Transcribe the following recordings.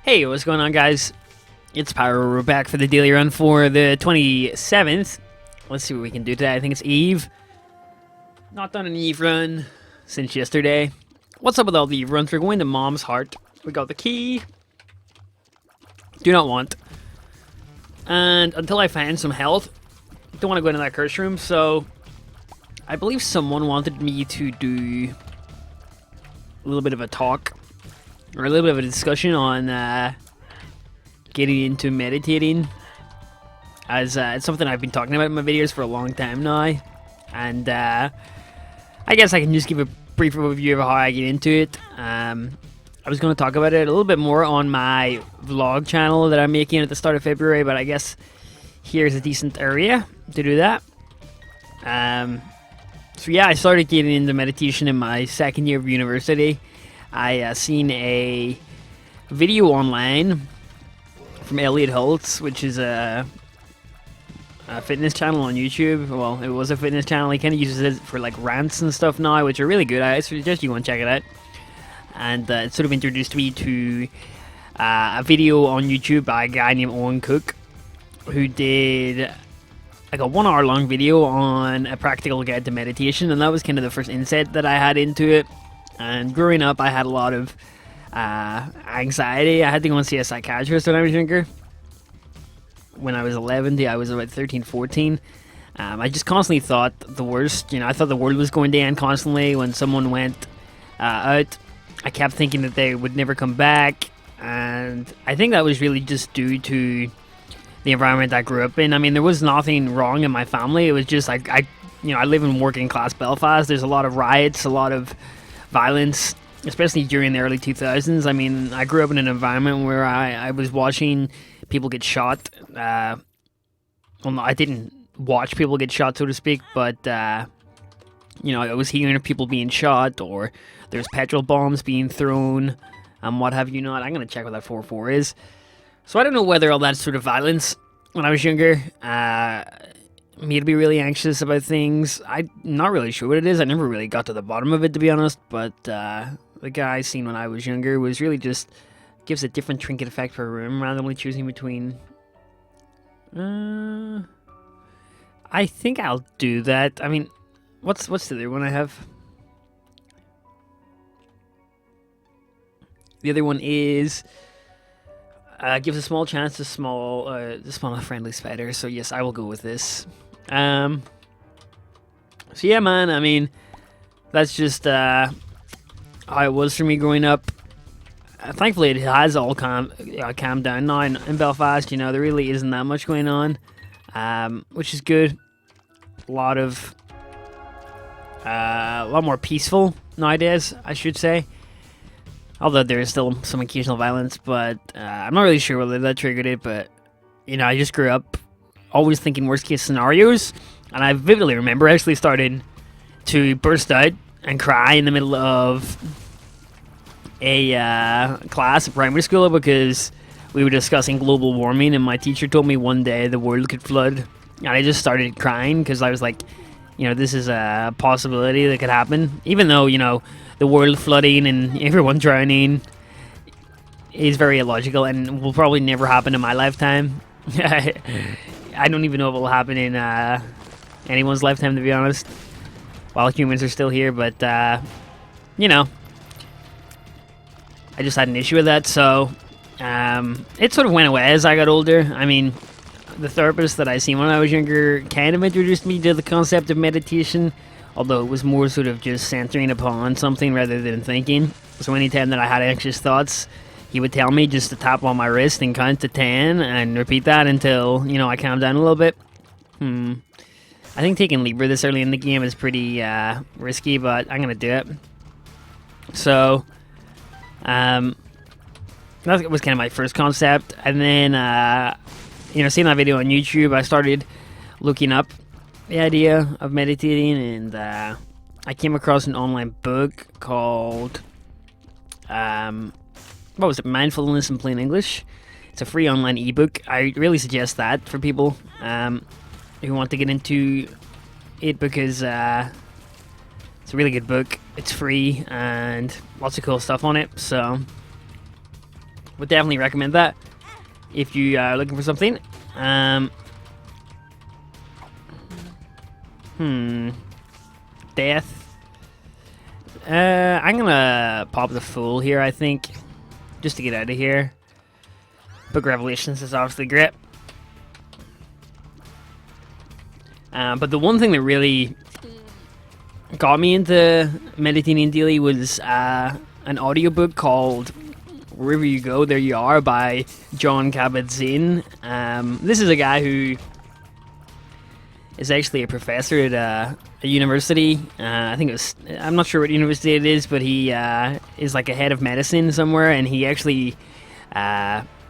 Hey, what's going on, guys? It's Pyro. We're back for the daily run for the 27th. Let's see what we can do today. I think it's Eve. Not done an Eve run since yesterday. What's up with all the Eve runs? We're going to Mom's Heart. We got the key. Do not want. And until I find some health, don't want to go into that curse room. So I believe someone wanted me to do a little bit of a talk or a little bit of a discussion on getting into meditating, as it's something I've been talking about in my videos for a long time now, and I guess I can just give a brief overview of how I get into it. I was going to talk about it a little bit more on my vlog channel that I'm making at the start of February, but I guess here's a decent area to do that. So yeah, I started getting into meditation in my second year of university. I seen a video online from Elliot Holtz, which is a fitness channel on YouTube. Well, it was a fitness channel. He kind of uses it for like rants and stuff now, which are really good. I suggest you go and check it out. And it sort of introduced me to a video on YouTube by a guy named Owen Cook, who did like a 1 hour long video on a practical guide to meditation, and that was kind of the first insight that I had into it. And growing up, I had a lot of anxiety. I had to go and see a psychiatrist when I was younger. When I was 11, I was about 13, 14. I just constantly thought the worst. I thought the world was going to end constantly when someone went out. I kept thinking that they would never come back. And I think that was really just due to the environment I grew up in. I mean, there was nothing wrong in my family. It was just like, I live in working class Belfast. There's a lot of riots, a lot of violence, especially during the early 2000s. I mean, I grew up in an environment where I was watching people get shot. Well, no, I didn't watch people get shot, so to speak, but, I was hearing of people being shot, or there's petrol bombs being thrown, and what have you not. I'm going to check what that 4-4 is. So I don't know whether all that sort of violence when I was younger me to be really anxious about things. I'm not really sure what it is. I never really got to the bottom of it, to be honest, but the guy I seen when I was younger was really just gives a different trinket effect per room, randomly choosing between I think I'll do that. I mean, what's the other one I have? The other one is gives a small chance to spawn a friendly spider. So yes, I will go with this. So yeah, man, I mean, that's just how it was for me growing up. Thankfully, it has all calmed down now in Belfast. There really isn't that much going on, which is good. A lot more peaceful nowadays, I should say. Although there is still some occasional violence, but I'm not really sure whether that triggered it. But I just grew up always thinking worst case scenarios, and I vividly remember actually starting to burst out and cry in the middle of a class at primary school because we were discussing global warming, and my teacher told me one day the world could flood, and I just started crying because I was like, this is a possibility that could happen, even though the world flooding and everyone drowning is very illogical and will probably never happen in my lifetime. I don't even know if it will happen in anyone's lifetime, to be honest, while humans are still here, but I just had an issue with that, so it sort of went away as I got older. I mean, the therapist that I seen when I was younger kind of introduced me to the concept of meditation, although it was more sort of just centering upon something rather than thinking. So anytime that I had anxious thoughts, he would tell me just to tap on my wrist and count to 10 and repeat that until, I calmed down a little bit. I think taking Libra this early in the game is pretty risky, but I'm going to do it. So, that was kind of my first concept. And then, seeing that video on YouTube, I started looking up the idea of meditating, and I came across an online book called what was it, Mindfulness in Plain English. It's a free online ebook. I really suggest that for people who want to get into it, because it's a really good book. It's free and lots of cool stuff on it. So Would definitely recommend that if you are looking for something. Death. I'm gonna pop the Fool here, I think, just to get out of here. Book of Revelations is obviously great. But the one thing that really got me into meditating daily was an audiobook called Wherever You Go, There You Are by Jon Kabat-Zinn. This is a guy who is actually a professor at a university. I think I'm not sure what university it is, but he is like a head of medicine somewhere, and he actually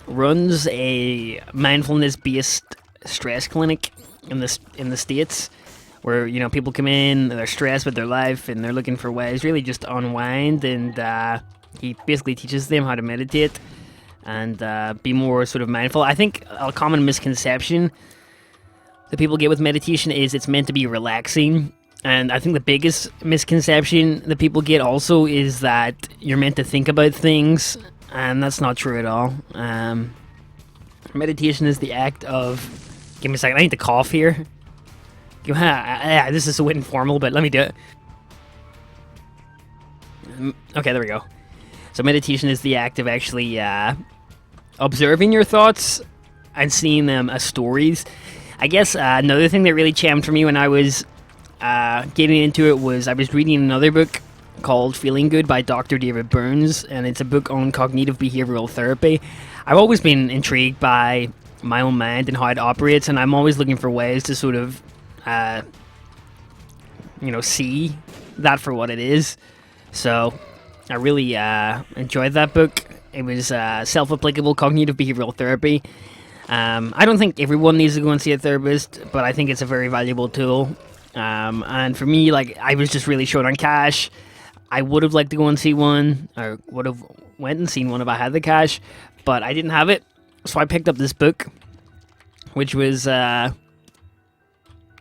runs a mindfulness-based stress clinic in the States, where people come in, they're stressed with their life, and they're looking for ways really just to unwind, and he basically teaches them how to meditate and be more sort of mindful. I think a common misconception that people get with meditation is it's meant to be relaxing, and I think the biggest misconception that people get also is that you're meant to think about things, and that's not true at all. Meditation is the act of... Give me a second, I need to cough here. This is a bit informal, but let me do it. Okay, there we go. So meditation is the act of actually observing your thoughts and seeing them as stories. I guess another thing that really charmed for me when I was getting into it was I was reading another book called Feeling Good by Dr. David Burns, and it's a book on cognitive behavioral therapy. I've always been intrigued by my own mind and how it operates, and I'm always looking for ways to sort of see that for what it is. So I really enjoyed that book. It was self-applicable cognitive behavioral therapy. I don't think everyone needs to go and see a therapist, but I think it's a very valuable tool. And for me, I was just really short on cash. I would have liked to go and see one, or would have went and seen one if I had the cash, but I didn't have it. So I picked up this book, which was, a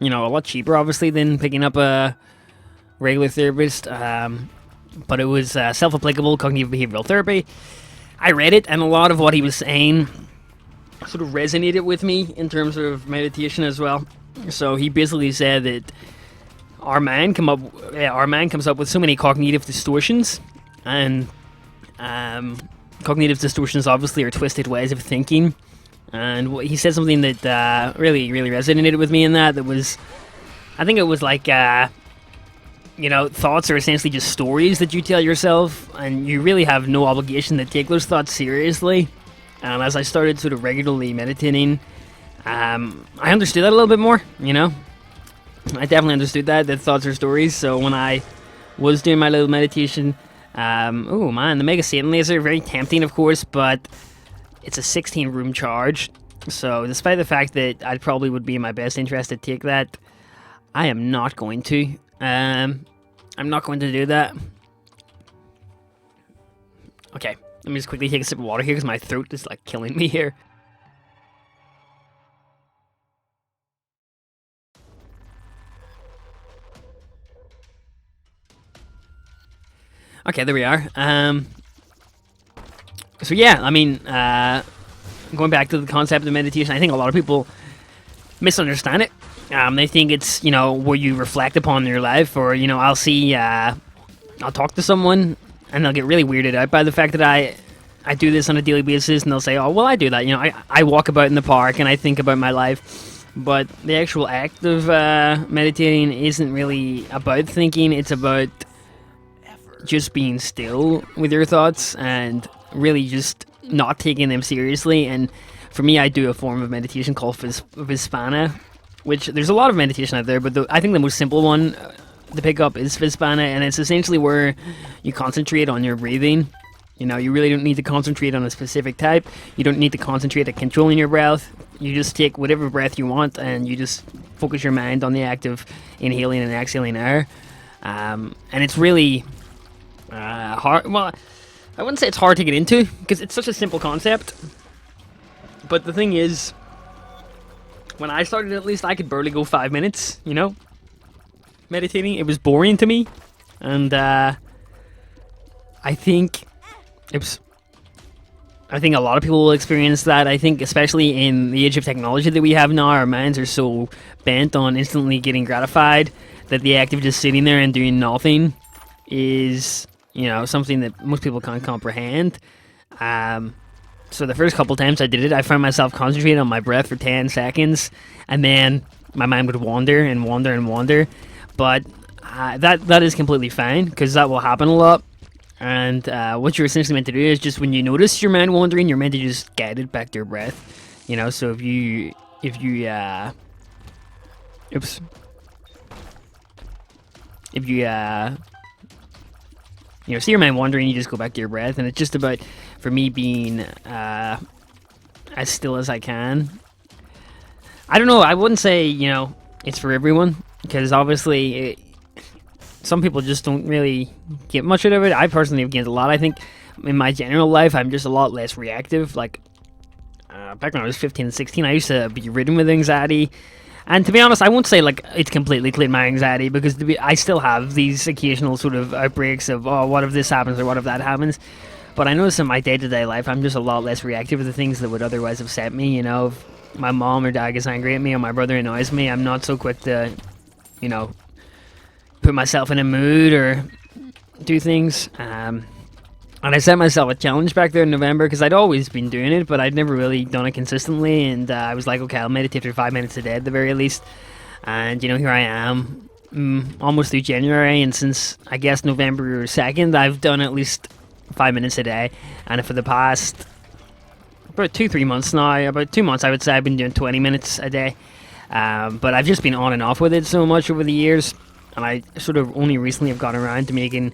lot cheaper, obviously, than picking up a regular therapist. But it was self-applicable cognitive behavioral therapy. I read it, and a lot of what he was saying sort of resonated with me in terms of meditation as well. So he basically said that our mind comes up with so many cognitive distortions, and cognitive distortions obviously are twisted ways of thinking. And he said something that really, really resonated with me in that was, I think it was like, thoughts are essentially just stories that you tell yourself, and you really have no obligation to take those thoughts seriously. As I started sort of regularly meditating, I understood that a little bit more, I definitely understood that thoughts are stories. So when I was doing my little meditation, oh man, the Mega Satan laser, very tempting of course, but it's a 16 room charge. So despite the fact that I probably would be in my best interest to take that, I am not going to. I'm not going to do that. Okay, let me just quickly take a sip of water here because my throat is killing me here. Okay, there we are. So yeah, I mean, going back to the concept of meditation, I think a lot of people misunderstand it. They think it's, where you reflect upon your life, or, I'll talk to someone and they'll get really weirded out by the fact that I do this on a daily basis, and they'll say, oh, well, I do that. I walk about in the park and I think about my life. But the actual act of meditating isn't really about thinking. It's about just being still with your thoughts and really just not taking them seriously. And for me, I do a form of meditation called Vipassana, which there's a lot of meditation out there, but I think the most simple one to pick up is Vipassana, and it's essentially where you concentrate on your breathing. You really don't need to concentrate on a specific type. You don't need to concentrate on controlling your breath. You just take whatever breath you want, and you just focus your mind on the act of inhaling and exhaling air. And it's really hard. Well, I wouldn't say it's hard to get into, because it's such a simple concept. But the thing is, when I started, at least, I could barely go 5 minutes, meditating. It was boring to me, and I think it was... I think a lot of people will experience that. I think especially in the age of technology that we have now, our minds are so bent on instantly getting gratified that the act of just sitting there and doing nothing is, something that most people can't comprehend. So the first couple times I did it, I found myself concentrating on my breath for 10 seconds, and then my mind would wander and wander and wander. But that is completely fine, because that will happen a lot. And what you're essentially meant to do is just when you notice your mind wandering, you're meant to just guide it back to your breath. So if you see your mind wandering, you just go back to your breath. And it's just about, for me, being as still as I can. I don't know, I wouldn't say, it's for everyone, because obviously some people just don't really get much out of it. I personally have gained a lot. I think in my general life, I'm just a lot less reactive. Like, back when I was 15 and 16, I used to be ridden with anxiety. And to be honest, I won't say like it's completely cleared my anxiety, because I still have these occasional sort of outbreaks of, oh, what if this happens or what if that happens? But I notice in my day-to-day life, I'm just a lot less reactive to the things that would otherwise upset me. If my mom or dad gets angry at me or my brother annoys me, I'm not so quick to, put myself in a mood or do things. And I set myself a challenge back there in November, because I'd always been doing it, but I'd never really done it consistently. And I was like, okay, I'll meditate for 5 minutes a day at the very least. And, here I am, almost through January. And since, I guess, November 2nd, I've done at least 5 minutes a day. And for the past about 2-3 months now, about 2 months, I would say, I've been doing 20 minutes a day. But I've just been on and off with it so much over the years. And I sort of only recently have gotten around to making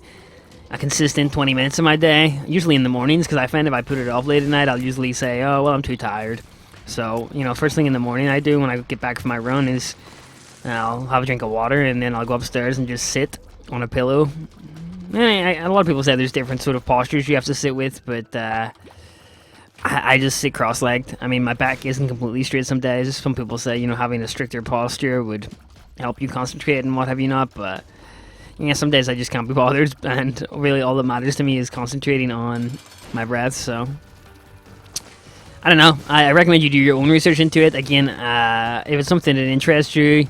a consistent 20 minutes of my day, usually in the mornings, because I find if I put it off late at night, I'll usually say, oh, well, I'm too tired. So, first thing in the morning I do when I get back from my run is I'll have a drink of water, and then I'll go upstairs and just sit on a pillow. And a lot of people say there's different sort of postures you have to sit with, but I just sit cross-legged. I mean, my back isn't completely straight some days. Some people say, having a stricter posture would help you concentrate and what have you not, but some days I just can't be bothered, and really all that matters to me is concentrating on my breath. So I don't know, I recommend you do your own research into it. Again, if it's something that interests you,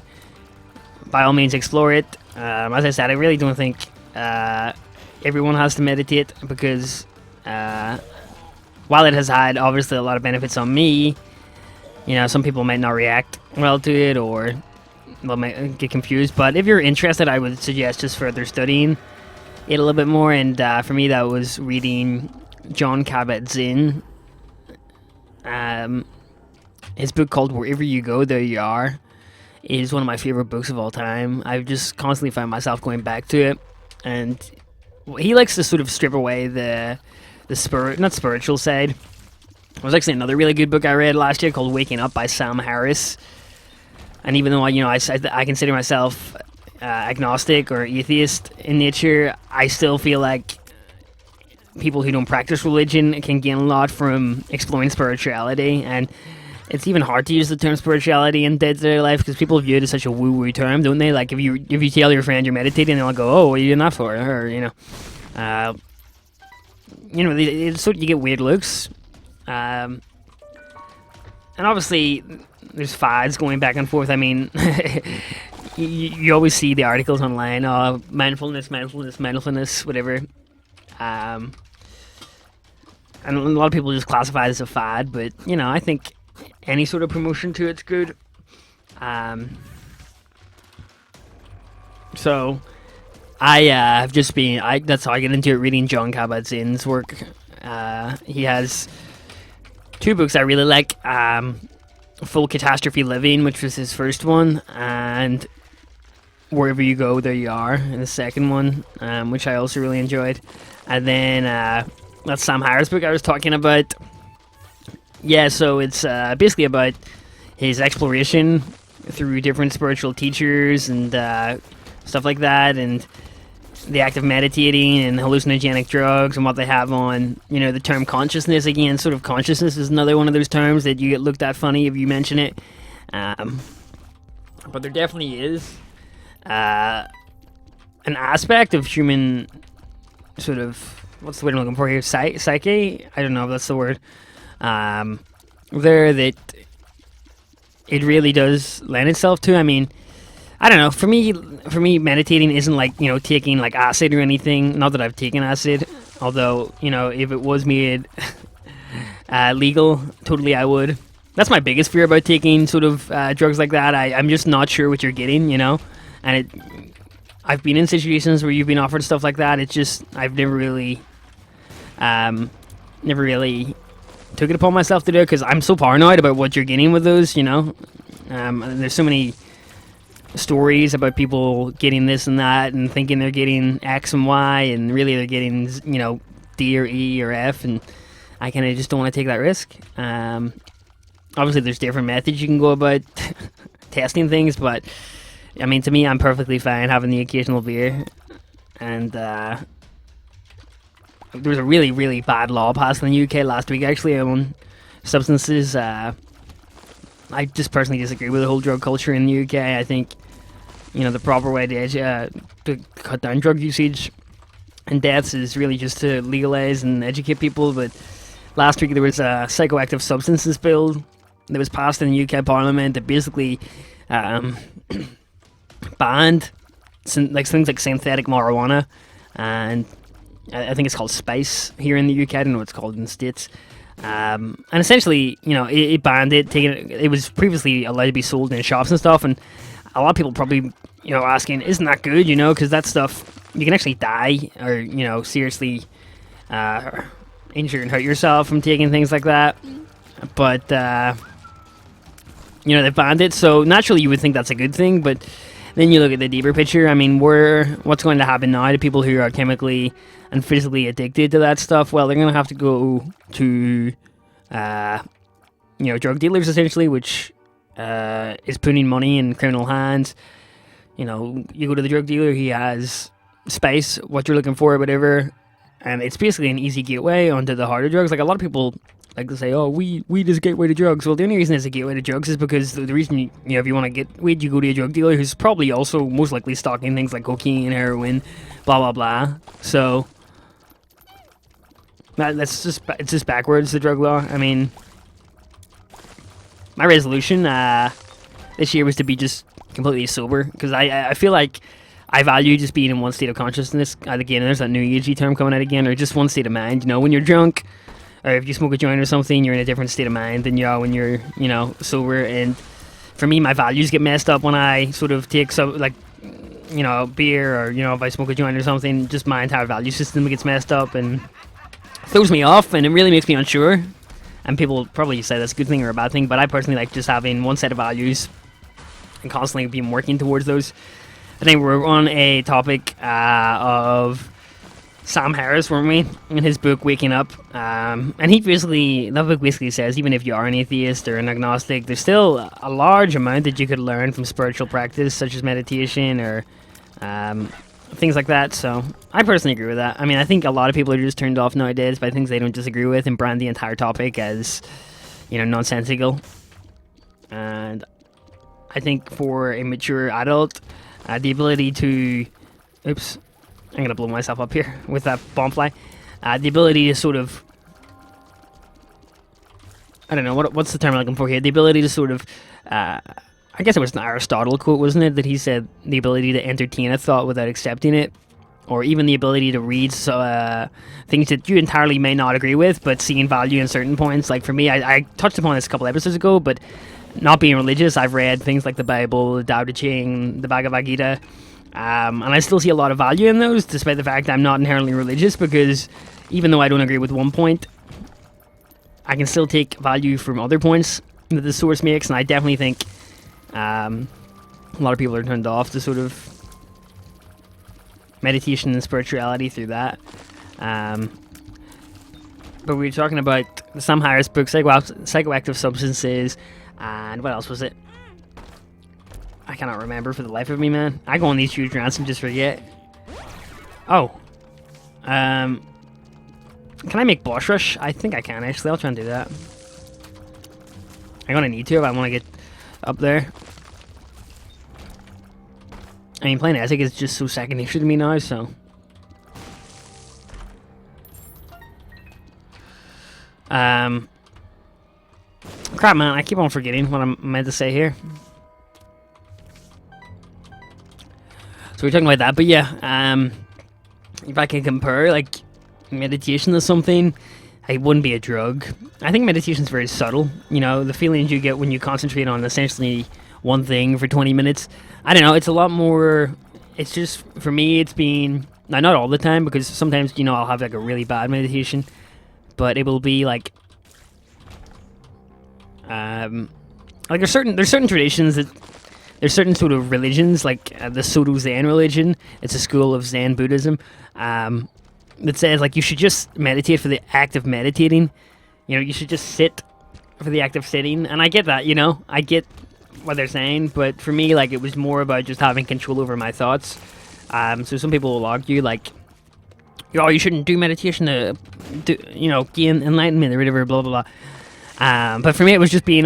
by all means explore it. As I said, I really don't think everyone has to meditate, because while it has had obviously a lot of benefits on me, some people might not react well to it, or they might get confused. But if you're interested, I would suggest just further studying it a little bit more. And for me, that was reading Jon Kabat-Zinn. His book called Wherever You Go, There You Are is one of my favorite books of all time. I've just constantly found myself going back to it. And he likes to sort of strip away the not spiritual side. There was actually another really good book I read last year called Waking Up by Sam Harris. And even though I consider myself agnostic or atheist in nature, I still feel like people who don't practice religion can gain a lot from exploring spirituality. And it's even hard to use the term spirituality in day-to-day life, because people view it as such a woo-woo term, don't they? Like if you tell your friend you're meditating, they'll go, "Oh, what are you doing that for?" Or it's sort of, you get weird looks. And obviously, there's fads going back and forth. I mean, you always see the articles online, mindfulness, whatever. And a lot of people just classify it as a fad, but, I think any sort of promotion to it's good. So, have just been, that's how I get into it, reading Jon Kabat-Zinn's work. He has 2 books I really like. Full Catastrophe Living, which was his first one, and Wherever You Go, There You Are, and the second one, which I also really enjoyed. And then that's Sam Harris' book I was talking about. Yeah, so it's basically about his exploration through different spiritual teachers and stuff like that, and the act of meditating and hallucinogenic drugs and what they have on, the term consciousness. Again, sort of consciousness is another one of those terms that you get looked at funny if you mention it. But there definitely is an aspect of human sort of what's the word I'm looking for here? Psyche? I don't know if that's the word. There that it really does lend itself to. I mean, I don't know. For me, meditating isn't like, you know, taking like acid or anything. Not that I've taken acid, although, you know, if it was made legal, totally I would. That's my biggest fear about taking sort of drugs like that. I'm just not sure what you're getting, you know. And I've been in situations where you've been offered stuff like that. It's just I've never really took it upon myself to do it because I'm so paranoid about what you're getting with those, you know. And there's so many stories about people getting this and that and thinking they're getting X and Y, and really they're getting, you know, D or E or F, and I kind of just don't want to take that risk. Obviously, there's different methods you can go about testing things, but I mean, to me, I'm perfectly fine having the occasional beer. And there was a really, really bad law passed in the UK last week, actually, on substances. I just personally disagree with the whole drug culture in the UK. I think, you know, the proper way to cut down drug usage and deaths is really just to legalize and educate people. But last week there was a psychoactive substances bill that was passed in the UK Parliament that basically banned like things like synthetic marijuana, and I think it's called spice here in the UK. I don't know what it's called in the States. And essentially, you know, it banned it. It was previously allowed to be sold in shops and stuff, and a lot of people probably, you know, asking, isn't that good? You know, because that stuff, you can actually die or, you know, seriously injure and hurt yourself from taking things like that. But you know, they banned it, so naturally you would think that's a good thing. But then you look at the deeper picture. I mean, what's going to happen now to people who are chemically and physically addicted to that stuff? Well, they're going to have to go to, you know, drug dealers essentially, which is putting money in criminal hands. You know, you go to the drug dealer, he has spice, what you're looking for, whatever, and it's basically an easy gateway onto the harder drugs. Like, a lot of people like to say, oh, weed is a gateway to drugs. Well, the only reason it's a gateway to drugs is because the reason, you know, if you want to get weed, you go to a drug dealer who's probably also most likely stocking things like cocaine, heroin, blah, blah, blah. So it's just backwards, the drug law. I mean, my resolution this year was to be just completely sober, because I feel like I value just being in one state of consciousness. Again, there's that new agey term coming out again, or just one state of mind. You know, when you're drunk, or if you smoke a joint or something, you're in a different state of mind than you are when you're, you know, sober. And for me, my values get messed up when I sort of take some, like, you know, beer, or, you know, if I smoke a joint or something, just my entire value system gets messed up and throws me off, and it really makes me unsure. And people probably say that's a good thing or a bad thing, but I personally like just having one set of values and constantly being working towards those. I think we're on a topic of Sam Harris, weren't we, in his book Waking Up, and that book basically says even if you are an atheist or an agnostic, there's still a large amount that you could learn from spiritual practice, such as meditation or things like that. So I personally agree with that. I mean, I think a lot of people are just turned off nowadays by things they don't disagree with and brand the entire topic as, you know, nonsensical. And I think for a mature adult, the ability to, oops, I'm going to blow myself up here with that bomb fly. The ability to sort of, I don't know, what's the term I'm looking for here? The ability to sort of, I guess it was an Aristotle quote, wasn't it? That he said the ability to entertain a thought without accepting it. Or even the ability to read things that you entirely may not agree with, but seeing value in certain points. Like for me, I touched upon this a couple episodes ago, but not being religious, I've read things like the Bible, the Tao Te Ching, the Bhagavad Gita, and I still see a lot of value in those, despite the fact I'm not inherently religious, because even though I don't agree with one point, I can still take value from other points that the source makes, and I definitely think a lot of people are turned off to sort of meditation and spirituality through that. But we were talking about the Sam Harris book, Psychoactive Substances, and what else was it? I cannot remember for the life of me, man. I go on these huge rants and just forget. Oh. Can I make Boss Rush? I think I can, actually. I'll try and do that. I'm gonna need to if I want to get up there. I mean, playing Isaac is just so second nature to me now, so. Um, Crap, man, I keep on forgetting what I'm meant to say here. So we're talking about that, but yeah, if I can compare, like, meditation to something, it wouldn't be a drug. I think meditation's very subtle. You know, the feelings you get when you concentrate on essentially one thing for 20 minutes. I don't know, it's a lot more... It's just, for me, it's been... Now, not all the time, because sometimes, you know, I'll have, like, a really bad meditation. But it will be, like... like, there's certain traditions that... There's certain sort of religions, like the Soto Zen religion. It's a school of Zen Buddhism. That says, like, you should just meditate for the act of meditating. You know, you should just sit for the act of sitting. And I get that, you know. I get what they're saying. But for me, like, it was more about just having control over my thoughts. So some people will argue, like, oh, you shouldn't do meditation to you know, gain enlightenment or whatever, blah, blah, blah. But for me, it was just being,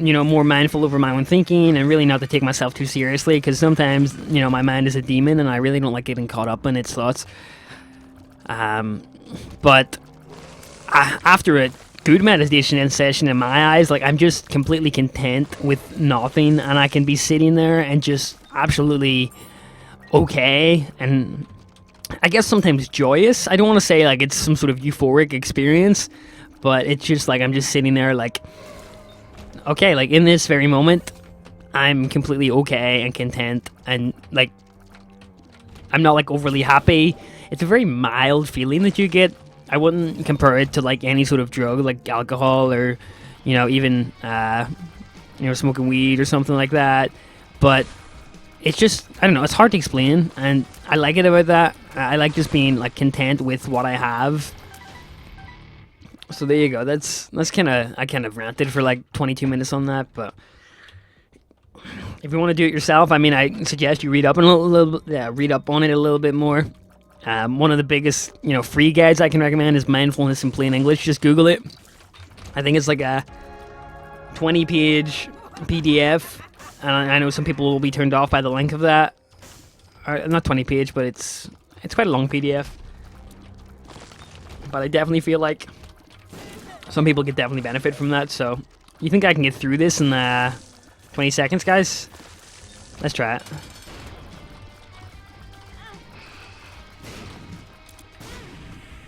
you know, more mindful over my own thinking and really not to take myself too seriously, because sometimes, you know, my mind is a demon and I really don't like getting caught up in its thoughts. But after a good meditation session, in my eyes, like, I'm just completely content with nothing, and I can be sitting there and just absolutely okay, and I guess sometimes joyous. I don't want to say, like, it's some sort of euphoric experience, but it's just like I'm just sitting there, like, okay, like, in this very moment, I'm completely okay and content, and, like, I'm not, like, overly happy. It's a very mild feeling that you get. I wouldn't compare it to, like, any sort of drug, like alcohol or, you know, even, you know, smoking weed or something like that. But it's just, I don't know, it's hard to explain, and I like it about that. I like just being, like, content with what I have. So there you go. That's kind of, I kind of ranted for like 22 minutes on that, but if you want to do it yourself, I mean, I suggest you read up on read up on it a little bit more. One of the biggest, you know, free guides I can recommend is Mindfulness in Plain English. Just Google it. I think it's like a 20-page PDF, and I know some people will be turned off by the length of that. Or, not 20-page, but it's quite a long PDF. But I definitely feel like some people could definitely benefit from that. So, you think I can get through this in 20 seconds, guys? Let's try it.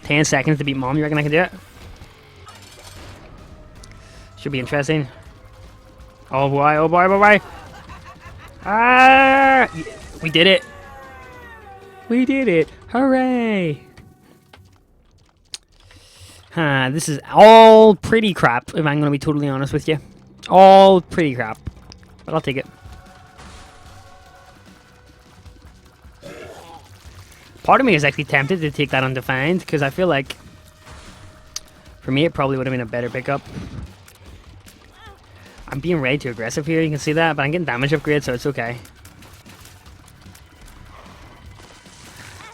"10 seconds to beat mom." You reckon I can do it? Should be interesting. Oh boy, oh boy, oh boy. Ah! We did it. We did it. Hooray! This is all pretty crap, if I'm going to be totally honest with you. All pretty crap. But I'll take it. Part of me is actually tempted to take that undefined, because I feel like, for me, it probably would have been a better pickup. I'm being way too aggressive here, you can see that, but I'm getting damage upgrade, so it's okay.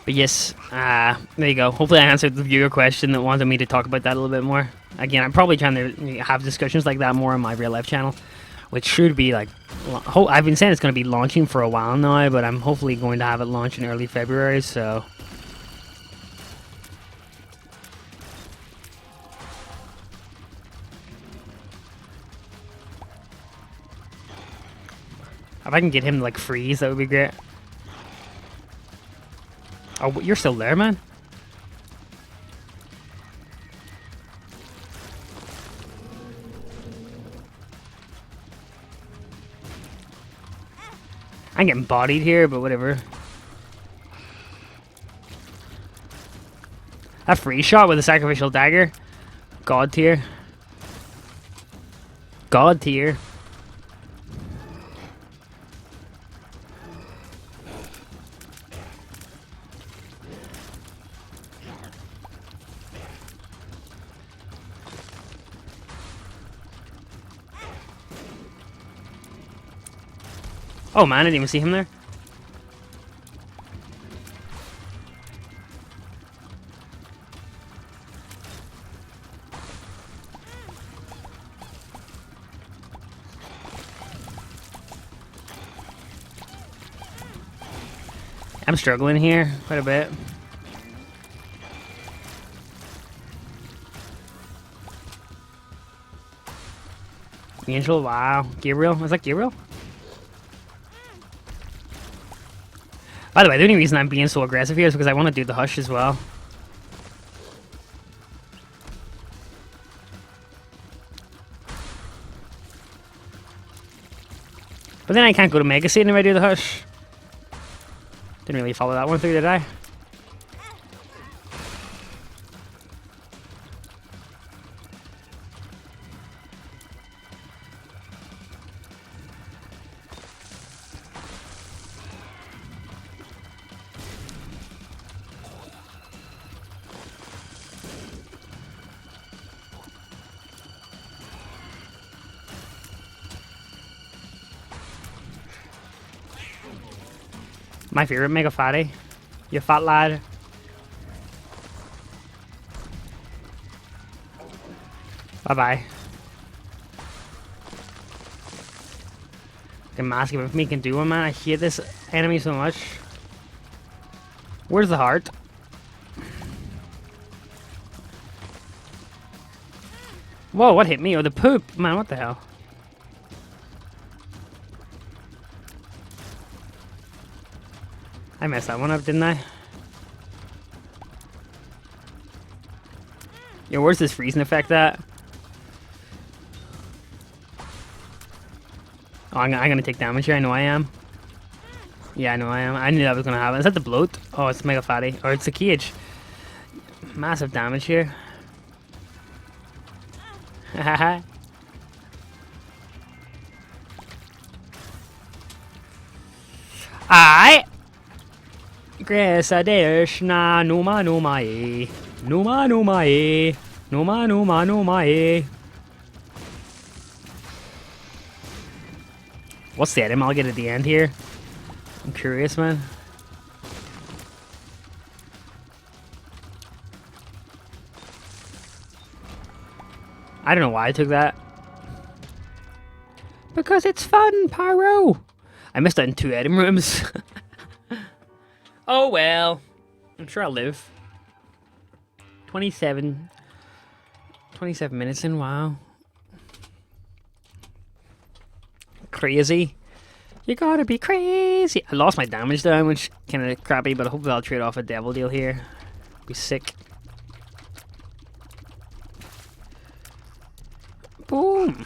But yes, there you go. Hopefully I answered the viewer question that wanted me to talk about that a little bit more. Again, I'm probably trying to have discussions like that more on my real life channel, which should be like... I've been saying it's going to be launching for a while now, but I'm hopefully going to have it launch in early February, so... If I can get him to, like, freeze, that would be great. Oh, you're still there, man? I'm getting bodied here, but whatever. That free shot with a sacrificial dagger. God tier. God tier. Oh man, I didn't even see him there. I'm struggling here quite a bit. Angel, wow. Gabriel, is that Gabriel? By the way, the only reason I'm being so aggressive here is because I want to do the hush as well. But then I can't go to Mega Satan if I do the hush. Didn't really follow that one through, did I? My favorite Mega Fatty. You fat lad. Bye-bye. The mask of me can do it, man. I hate this enemy so much. Where's the heart? Whoa, what hit me? Oh, the poop. Man, what the hell? I messed that one up, didn't I? Yo, where's this freezing effect at? Oh, I'm gonna take damage here. I know I am. Yeah, I know I am. I knew that was gonna happen. Is that the bloat? Oh, it's Mega Fatty. Or it's the cage. Massive damage here. Haha. Aight. Gresa Deshna Numa Numa E. Numa Numa E. Numa Numa Numa E. What's the item I'll get at the end here? I'm curious, man. I don't know why I took that. Because it's fun, Pyro! I missed out in 2 item rooms. Oh well. I'm sure I'll live. 27 minutes in, wow. Crazy. You gotta be crazy. I lost my damage down, which kinda crappy, but hopefully I'll trade off a devil deal here. Be sick. Boom.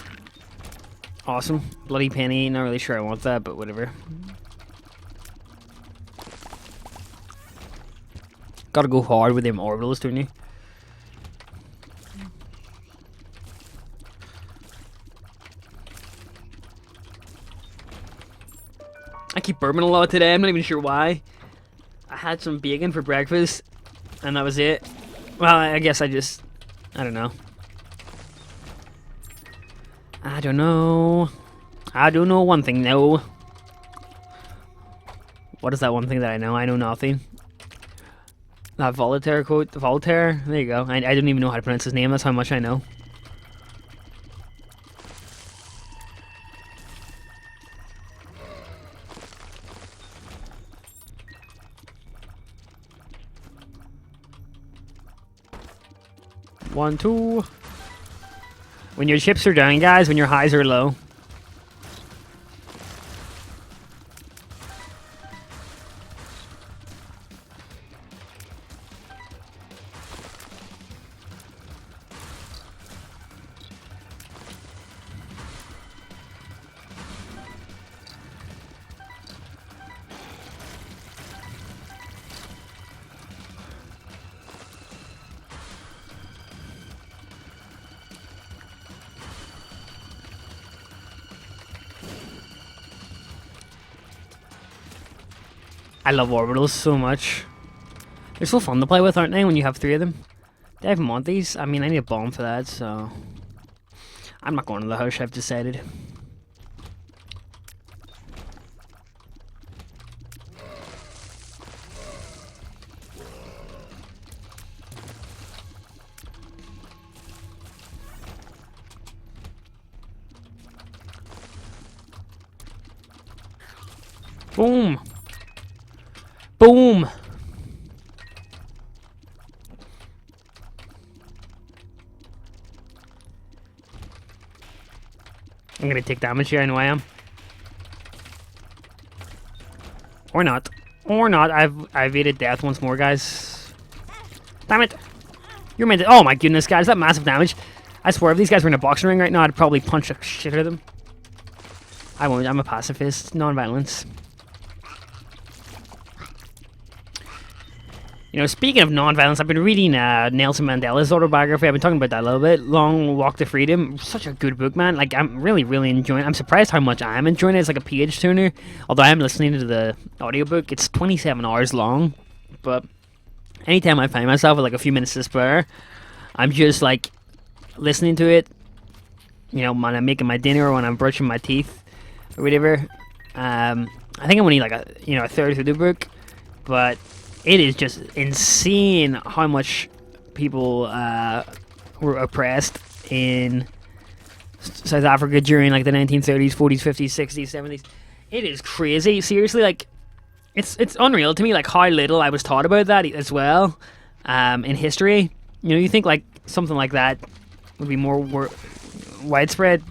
Awesome. Bloody penny. Not really sure I want that, but whatever. Gotta go hard with them orbitals, don't you? I keep burping a lot today. I'm not even sure why. I had some bacon for breakfast, and that was it. Well, I guess I don't know. I don't know. I do know one thing, though. What is that one thing that I know? I know nothing. That Voltaire quote. Voltaire? There you go. I don't even know how to pronounce his name. That's how much I know. One, two. When your chips are down, guys, when your highs are low. I love orbitals so much. They're so fun to play with, aren't they, when you have 3 of them? Do I even want these? I mean, I need a bomb for that, so... I'm not going to the house, I've decided. Boom! Boom! I'm gonna take damage here, I know I am. Or not. Or not. I've evaded death once more, guys. Damn it! You're meant to. Oh my goodness, guys, that massive damage. I swear, if these guys were in a boxing ring right now, I'd probably punch the shit out of them. I won't. I'm a pacifist. Non-violence. You know, speaking of non-violence, I've been reading Nelson Mandela's autobiography. I've been talking about that a little bit. Long Walk to Freedom. Such a good book, man. Like, I'm really, really enjoying it. I'm surprised how much I'm enjoying it. It's like a page turner. Although I am listening to the audiobook. It's 27 hours long. But anytime I find myself with like a few minutes to spare, I'm just like listening to it. You know, when I'm making my dinner or when I'm brushing my teeth or whatever. I think I'm only like a third through the book. But it is just insane how much people were oppressed in South Africa during like the 1930s, 40s, 50s, 60s, 70s. It is crazy. Seriously, like it's unreal to me like how little I was taught about that as well in history. You know, you think like something like that would be more widespread,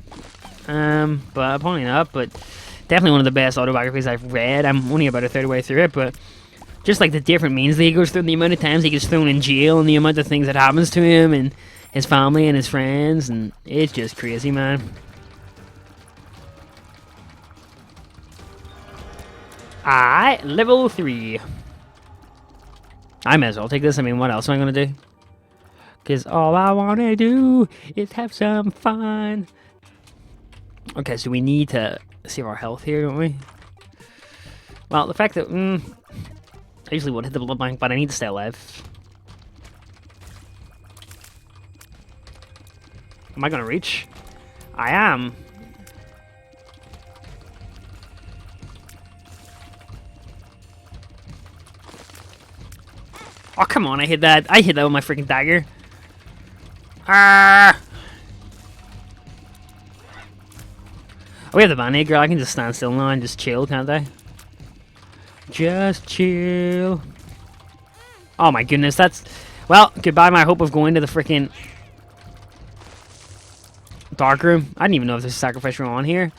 but apparently not. But definitely one of the best autobiographies I've read. I'm only about a third way through it, but just like the different means that he goes through, the amount of times he gets thrown in jail, and the amount of things that happens to him and his family and his friends, and it's just crazy, man. Alright, level 3. I may as well take this. I mean, what else am I gonna do? Because all I wanna do is have some fun. Okay, so we need to save our health here, don't we? Well, the fact that I usually would hit the blood bank, but I need to stay alive. Am I gonna reach? I am. Oh, come on, I hit that. I hit that with my freaking dagger. Ah! Oh, we have the Band-Aid girl. I can just stand still now and just chill, can't I? Just chill. Oh my goodness, that's... Well, goodbye my hope of going to the freaking dark room. I didn't even know if there's a sacrifice room on here.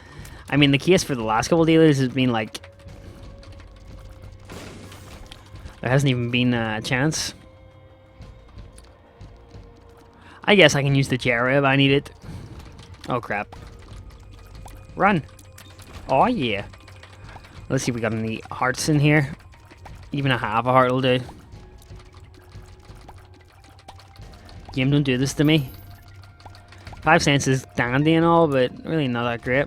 I mean, the case for the last couple of dealers has been like... There hasn't even been a chance. I guess I can use the Jera if I need it. Oh crap. Run. Oh yeah. Let's see if we got any hearts in here. Even a half a heart will do. Game, don't do this to me. 5 cents is dandy and all, but really not that great.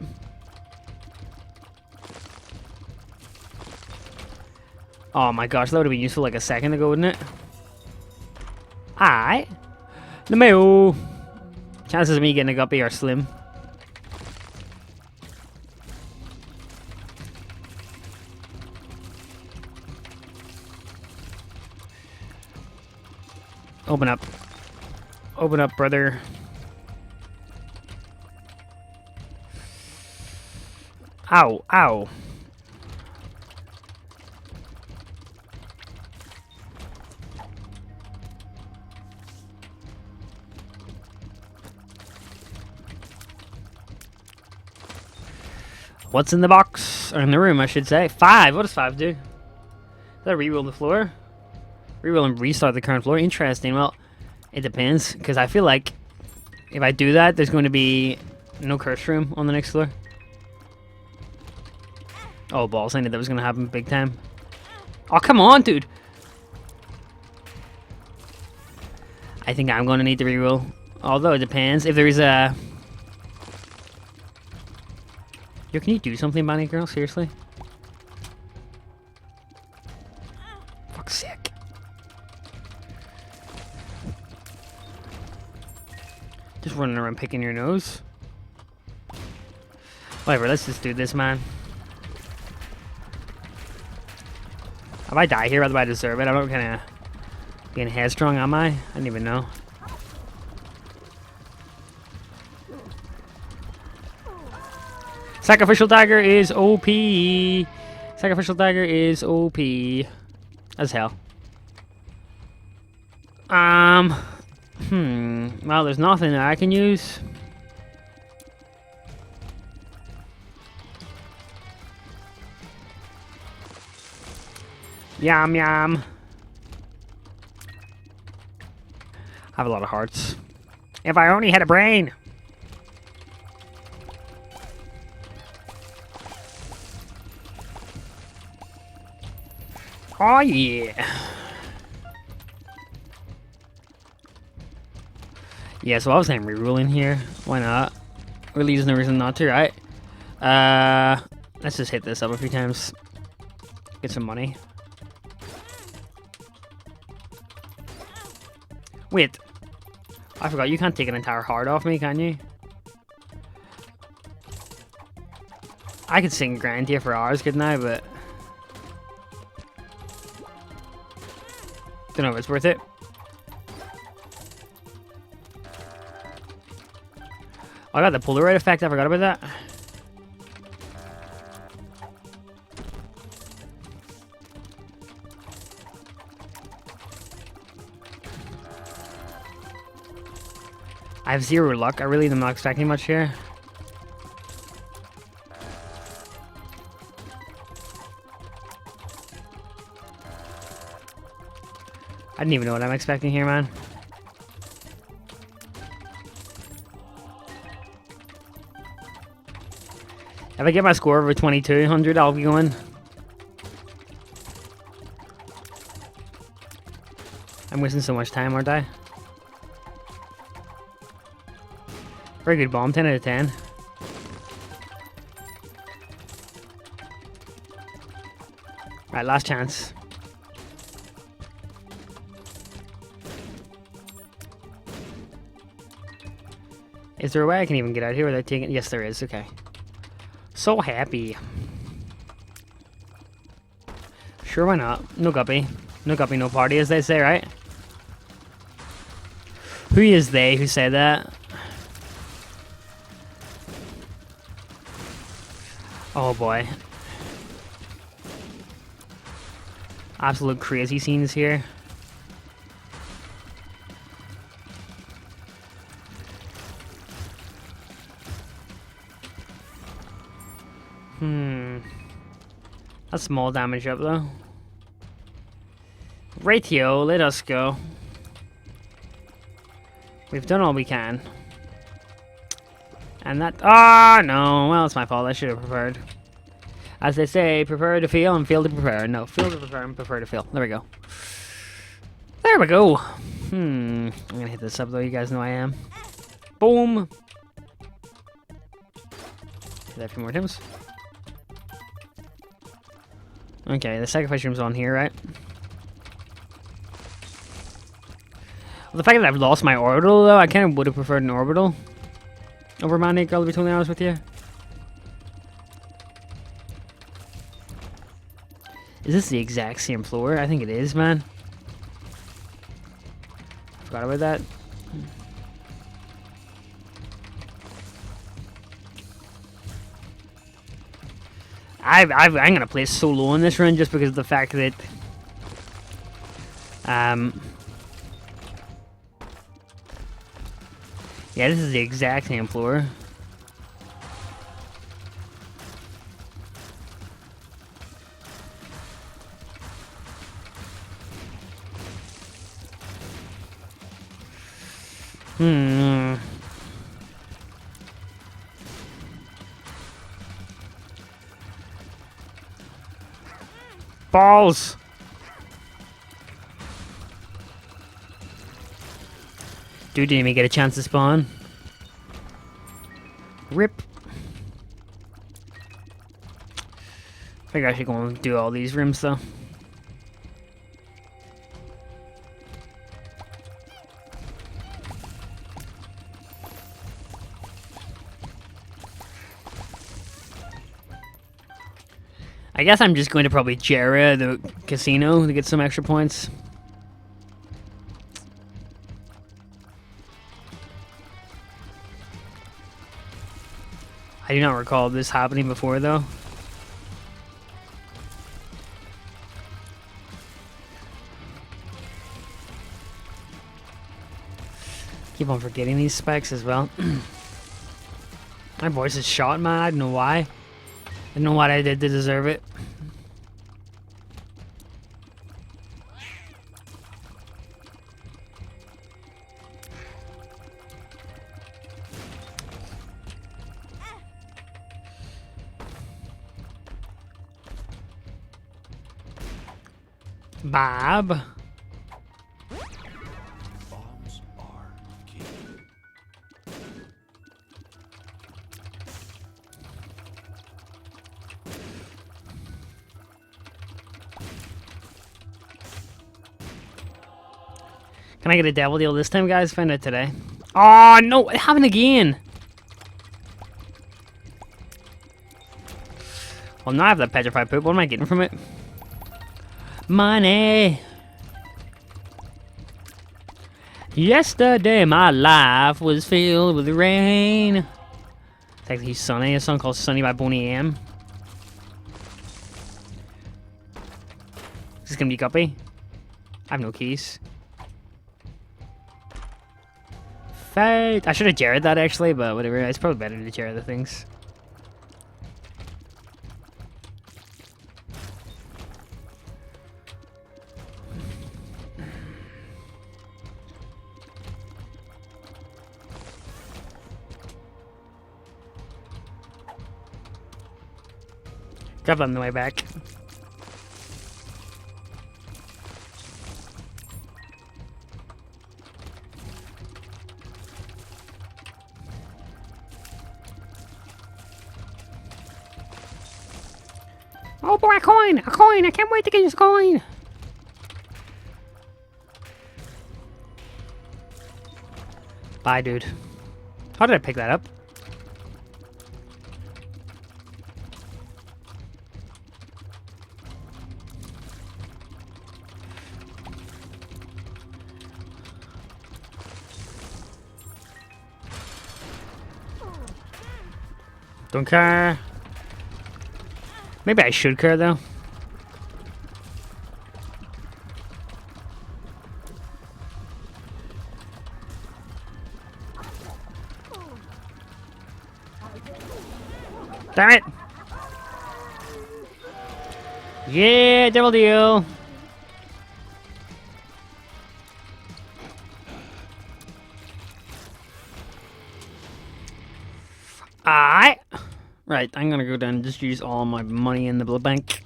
Oh my gosh, that would have been useful like a second ago, wouldn't it? Alright. The mail. Chances of me getting a guppy are slim. Open up. Open up, brother. Ow, ow. What's in the box? Or in the room, I should say. 5. What does 5 do? Does that reroll the floor? Reroll and restart the current floor. Interesting. Well, it depends. Because I feel like if I do that, there's going to be no curse room on the next floor. Oh, balls. I knew that was going to happen big time. Oh, come on, dude. I think I'm going to need to reroll. Although it depends. If there is a... Yo, can you do something, Bonnie girl? Seriously? Fuck's sake. Just running around picking your nose. Whatever, let's just do this, man. If I die here, otherwise I deserve it. I'm not kind of being headstrong, am I? I didn't even know. Sacrificial dagger is OP. Sacrificial dagger is OP. As hell. Well, there's nothing that I can use. Yum yum. I have a lot of hearts. If I only had a brain. Oh yeah. Yeah, so I was saying reruling here. Why not? Really, there's no reason not to, right? Let's just hit this up a few times. Get some money. Wait. I forgot, you can't take an entire heart off me, can you? I could sing grind here for hours, couldn't I? But don't know if it's worth it. Oh, I got the Polaroid effect, I forgot about that. I have 0 luck. I really am not expecting much here. I didn't even know what I'm expecting here, man. If I get my score over 2200, I'll be going. I'm wasting so much time, aren't I? Very good bomb, 10 out of 10. Right, last chance. Is there a way I can even get out here without taking... Yes, there is. Okay. So happy. Sure, why not? No guppy. No guppy, no party, as they say, right? Who is they who say that? Oh boy. Absolute crazy scenes here. That's small damage up though. Ratio, let us go. We've done all we can. And that... Ah, no. Well, it's my fault. I should have prepared. As they say, prepare to feel and feel to prepare. No, feel to prepare and prefer to feel. There we go. There we go. I'm gonna hit this up though. You guys know I am. Boom. Hit that a few more times. Okay, the sacrifice room's on here, right? Well, the fact that I've lost my orbital though, I kind of would have preferred an orbital over Manic, I'll be totally honest with you. Is this the exact same floor? I think it is, man. Forgot about that. I'm gonna play solo in this run just because of the fact that yeah, this is the exact same floor. Balls! Dude didn't even get a chance to spawn. Rip. I think I should go and do all these rooms though. I guess I'm just going to probably Jera the casino to get some extra points. I do not recall this happening before though. Keep on forgetting these specs as well. My voice is shot, man. I don't know why. I don't know what I did to deserve it. Bob. Bombs are key. Can I get a devil deal this time, guys? Find out today. Oh, no. It happened again. Well, now I have that petrified poop. What am I getting from it? Money. Yesterday, my life was filled with rain. It's actually sunny. A song called Sunny by Boney M. Is this gonna be guppy? I have no keys. Fate. I should have Jared that actually, but whatever. It's probably better to Jared the things. Grab that on the way back. Oh boy, a coin! A coin! I can't wait to get this coin! Bye, dude. How did I pick that up? Don't care. Maybe I should care, though. Damn it! Yeah, devil deal! Alright. Right, I'm gonna go down and just use all my money in the blood bank.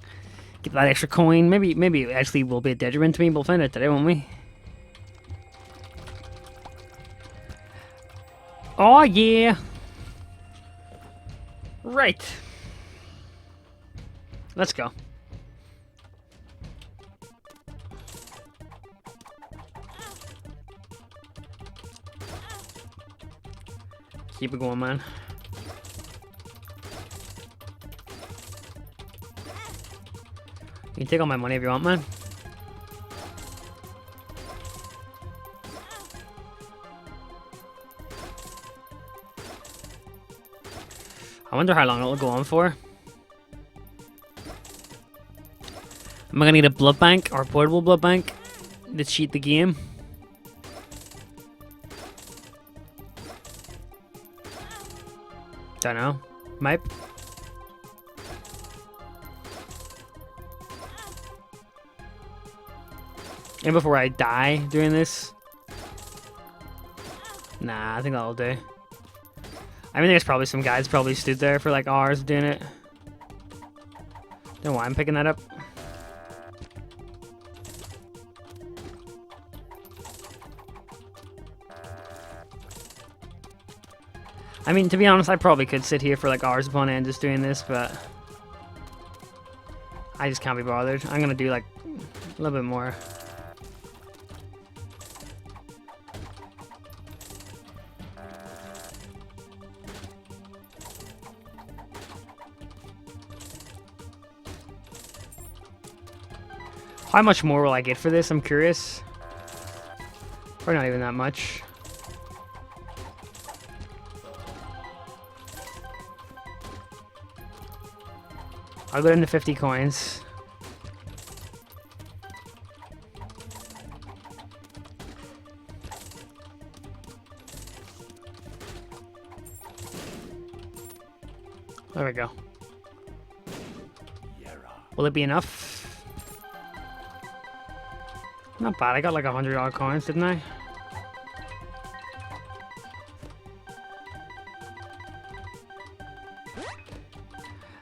Get that extra coin. Maybe it actually will be a detriment to me. We'll find out today, won't we? Oh, yeah. Right. Let's go. Keep it going, man. You can take all my money if you want, man. I wonder how long it'll go on for. Am I gonna need a blood bank or a portable blood bank to cheat the game? Don't know. Might. And before I die doing this? Nah, I think that'll do. I mean, there's probably some guys probably stood there for like hours doing it. Don't know why I'm picking that up. I mean, to be honest, I probably could sit here for like hours upon end just doing this, but I just can't be bothered. I'm gonna do like a little bit more. How much more will I get for this? I'm curious. Probably not even that much. I'll go into 50 coins. There we go. Will it be enough? Not bad. I got like 100 odd coins, didn't I?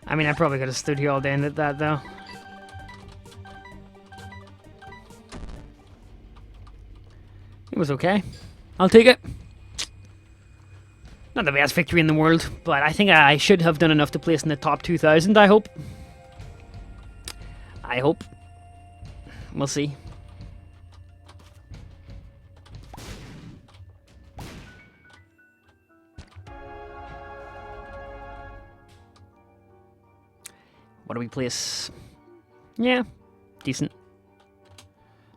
I mean, I probably could have stood here all day and did that, though. It was okay. I'll take it. Not the best victory in the world, but I think I should have done enough to place in the top 2,000, I hope. I hope. We'll see. What do we place? Yeah, decent.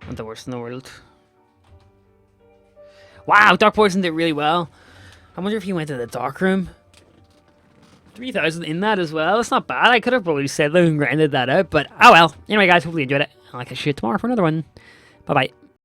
Not the worst in the world. Wow, Dark Poison did really well. I wonder if he went to the dark room. 3,000 in that as well. That's not bad. I could have probably said that and grinded that out, but oh well. Anyway, guys, hopefully you enjoyed it. I'll catch you tomorrow for another one. Bye bye.